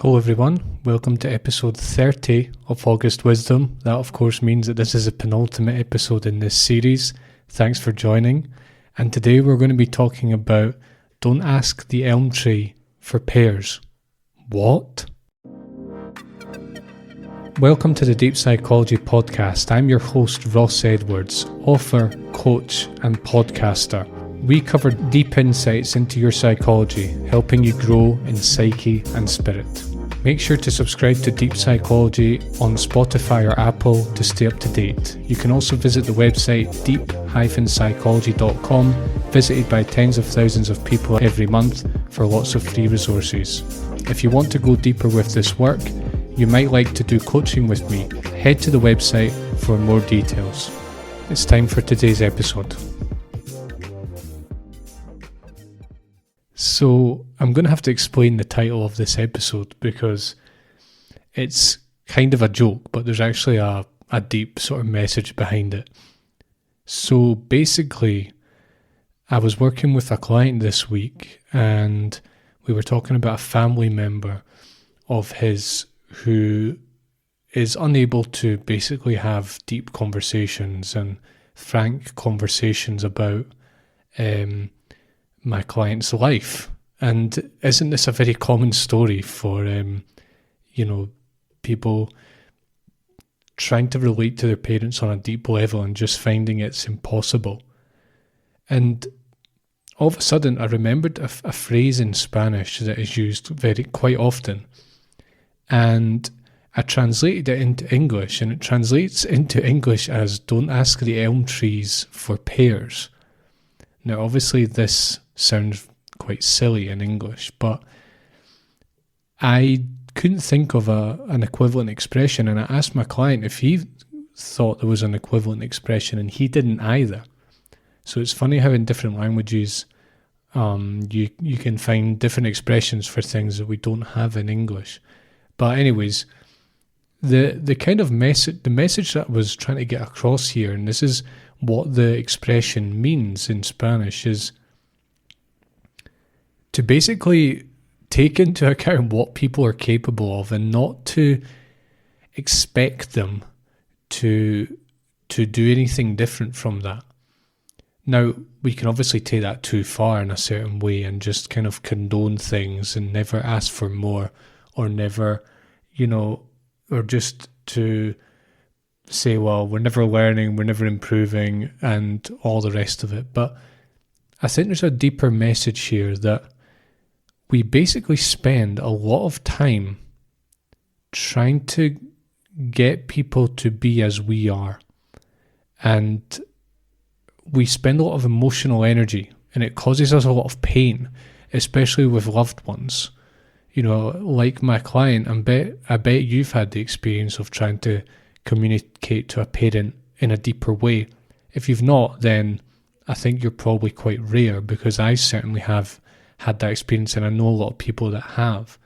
Hello everyone, welcome to episode 30 of August Wisdom. That of course means that this is a penultimate episode in this series. Thanks for joining. And today we're going to be talking about don't ask the elm tree for pears. What? Welcome to the Deep Psychology Podcast. I'm your host Ross Edwards, author, coach and podcaster. We cover deep insights into your psychology, helping you grow in psyche and spirit. Make sure to subscribe to Deep Psychology on Spotify or Apple to stay up to date. You can also visit the website deep-psychology.com, visited by tens of thousands of people every month for lots of free resources. If you want to go deeper with this work, you might like to do coaching with me. Head to the website for more details. It's time for today's episode. So I'm going to have to explain the title of this episode because it's kind of a joke, but there's actually a deep sort of message behind it. So basically, I was working with a client this week and we were talking about a family member of his who is unable to basically have deep conversations and frank conversations about my client's life. And isn't this a very common story for people trying to relate to their parents on a deep level and just finding it's impossible? And all of a sudden I remembered a phrase in Spanish that is used quite often, and I translated it into English, and it translates into English as don't ask the elm trees for pears. Now obviously this sounds quite silly in English, but I couldn't think of an equivalent expression, and I asked my client if he thought there was an equivalent expression, and he didn't either. So it's funny how in different languages you can find different expressions for things that we don't have in English. But anyways, the kind of message that I was trying to get across here, and this is what the expression means in Spanish, is to basically take into account what people are capable of and not to expect them to do anything different from that. Now, we can obviously take that too far in a certain way and just kind of condone things and never ask for more, or never, or just to say, well, we're never learning, we're never improving, and all the rest of it. But I think there's a deeper message here that we basically spend a lot of time trying to get people to be as we are. And we spend a lot of emotional energy, and it causes us a lot of pain, especially with loved ones. Like my client, I bet you've had the experience of trying to communicate to a parent in a deeper way. If you've not, then I think you're probably quite rare, because I certainly have had that experience, and I know a lot of people that have.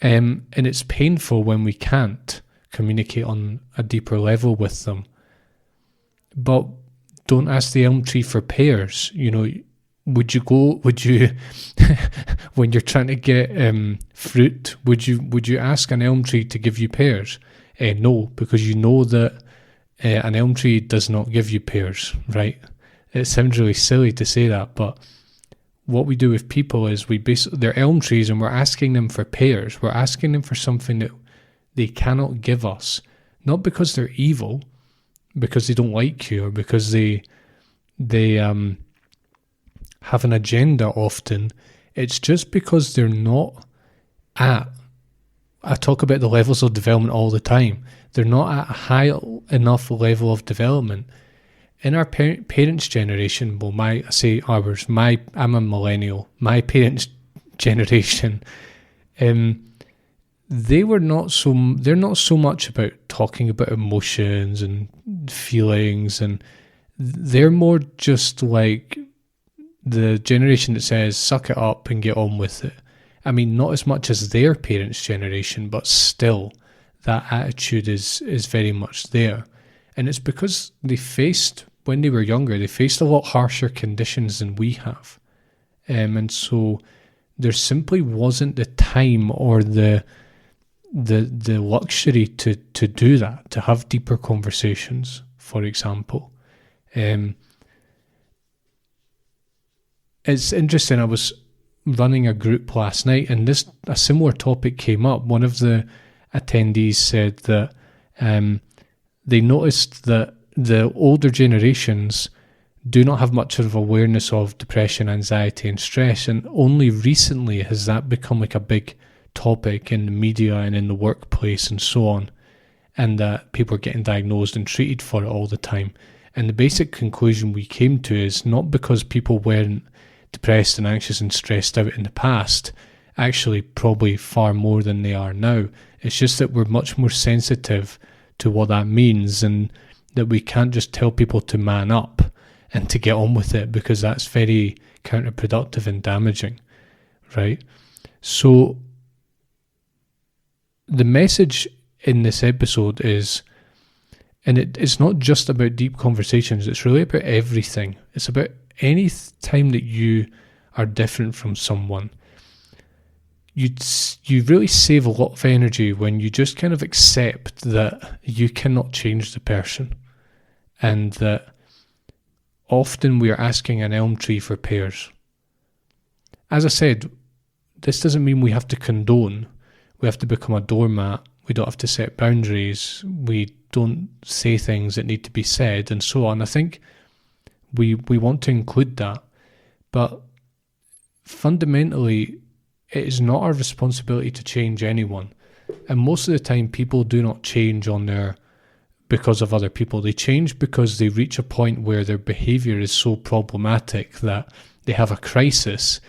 And it's painful when we can't communicate on a deeper level with them. But don't ask the elm tree for pears. Would you when you're trying to get fruit, would you ask an elm tree to give you pears? No, because you know that an elm tree does not give you pears, right? It sounds really silly to say that, but what we do with people is they're elm trees and we're asking them for pears. We're asking them for something that they cannot give us, not because they're evil, because they don't like you, or because they have an agenda often. It's just because they're not I talk about the levels of development all the time. They're not at a high enough level of development. In our parents' generation, I'm a millennial, my parents' generation, they're not so much about talking about emotions and feelings, and they're more just like the generation that says, suck it up and get on with it. I mean, not as much as their parents' generation, but still, that attitude is very much there. And it's because when they were younger, they faced a lot harsher conditions than we have. And so there simply wasn't the time or the luxury to do that, to have deeper conversations, for example. It's interesting, I was running a group last night and a similar topic came up. One of the attendees said that they noticed that the older generations do not have much of awareness of depression, anxiety and stress, and only recently has that become like a big topic in the media and in the workplace and so on, and that people are getting diagnosed and treated for it all the time. And the basic conclusion we came to is not because people weren't depressed and anxious and stressed out in the past, actually probably far more than they are now. It's just that we're much more sensitive to what that means, and that we can't just tell people to man up and to get on with it, because that's very counterproductive and damaging, right? So the message in this episode is, and it's not just about deep conversations, it's really about everything. It's about any time that you are different from someone. You really save a lot of energy when you just kind of accept that you cannot change the person, and that often we are asking an elm tree for pears. As I said, this doesn't mean we have to condone, we have to become a doormat, we don't have to set boundaries, we don't say things that need to be said, and so on. I think we want to include that, but fundamentally it is not our responsibility to change anyone. And most of the time people do not change because of other people. They change because they reach a point where their behaviour is so problematic that they have a crisis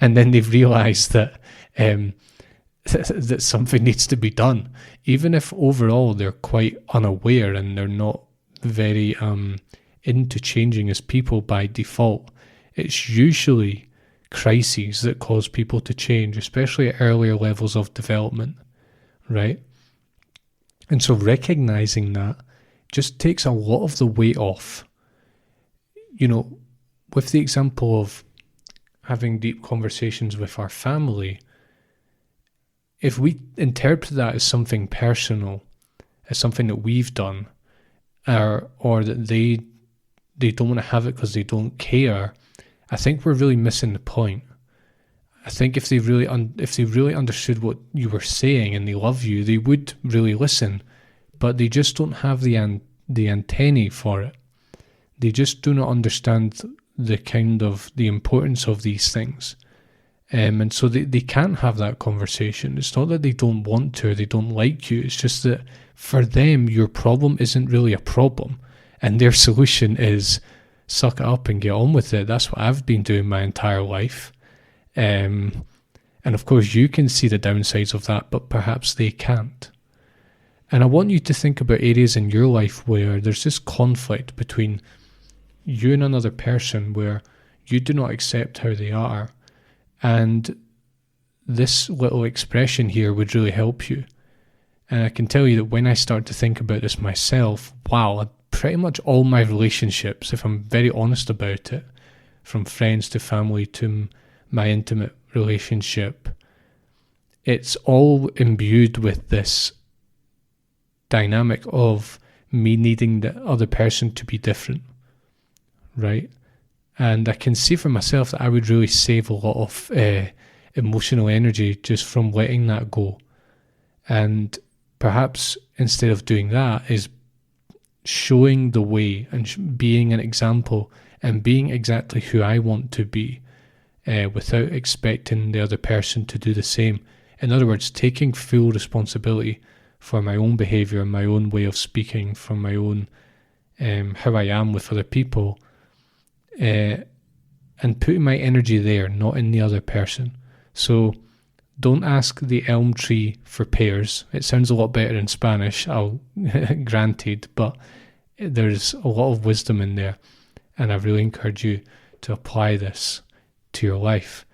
and then they realise that that something needs to be done. Even if overall they're quite unaware and they're not very into changing as people by default, it's usually crises that cause people to change, especially at earlier levels of development, right? And so recognizing that just takes a lot of the weight off. You know, with the example of having deep conversations with our family, if we interpret that as something personal, as something that we've done, or that they don't want to have it because they don't care, I think we're really missing the point. I think if they really understood what you were saying and they love you, they would really listen, but they just don't have the antennae for it. They just do not understand the importance of these things. And so they can't have that conversation. It's not that they don't want to or they don't like you. It's just that for them, your problem isn't really a problem. And their solution is suck it up and get on with it. That's what I've been doing my entire life. And of course, you can see the downsides of that, but perhaps they can't. And I want you to think about areas in your life where there's this conflict between you and another person where you do not accept how they are. And this little expression here would really help you. And I can tell you that when I start to think about this myself, wow, pretty much all my relationships, if I'm very honest about it, from friends to family to my intimate relationship, it's all imbued with this dynamic of me needing the other person to be different, right? And I can see for myself that I would really save a lot of emotional energy just from letting that go. And perhaps instead of doing that is showing the way and being an example and being exactly who I want to be without expecting the other person to do the same. In other words, taking full responsibility for my own behaviour, my own way of speaking, for my own how I am with other people, and putting my energy there, not in the other person. So don't ask the elm tree for pears. It sounds a lot better in Spanish, granted, but there's a lot of wisdom in there, and I really encourage you to apply this to your life.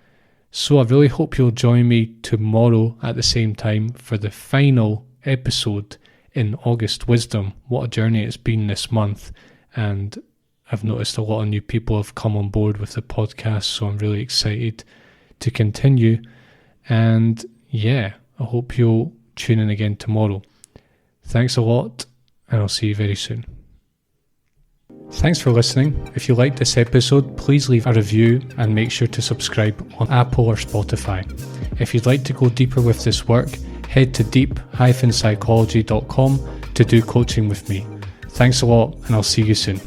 So I really hope you'll join me tomorrow at the same time for the final episode in August Wisdom. What a journey it's been this month, and I've noticed a lot of new people have come on board with the podcast, so I'm really excited to continue. And yeah, I hope you'll tune in again tomorrow. Thanks a lot, and I'll see you very soon. Thanks for listening. If you liked this episode, please leave a review and make sure to subscribe on Apple or Spotify. If you'd like to go deeper with this work, head to deep-psychology.com to do coaching with me. Thanks a lot, and I'll see you soon.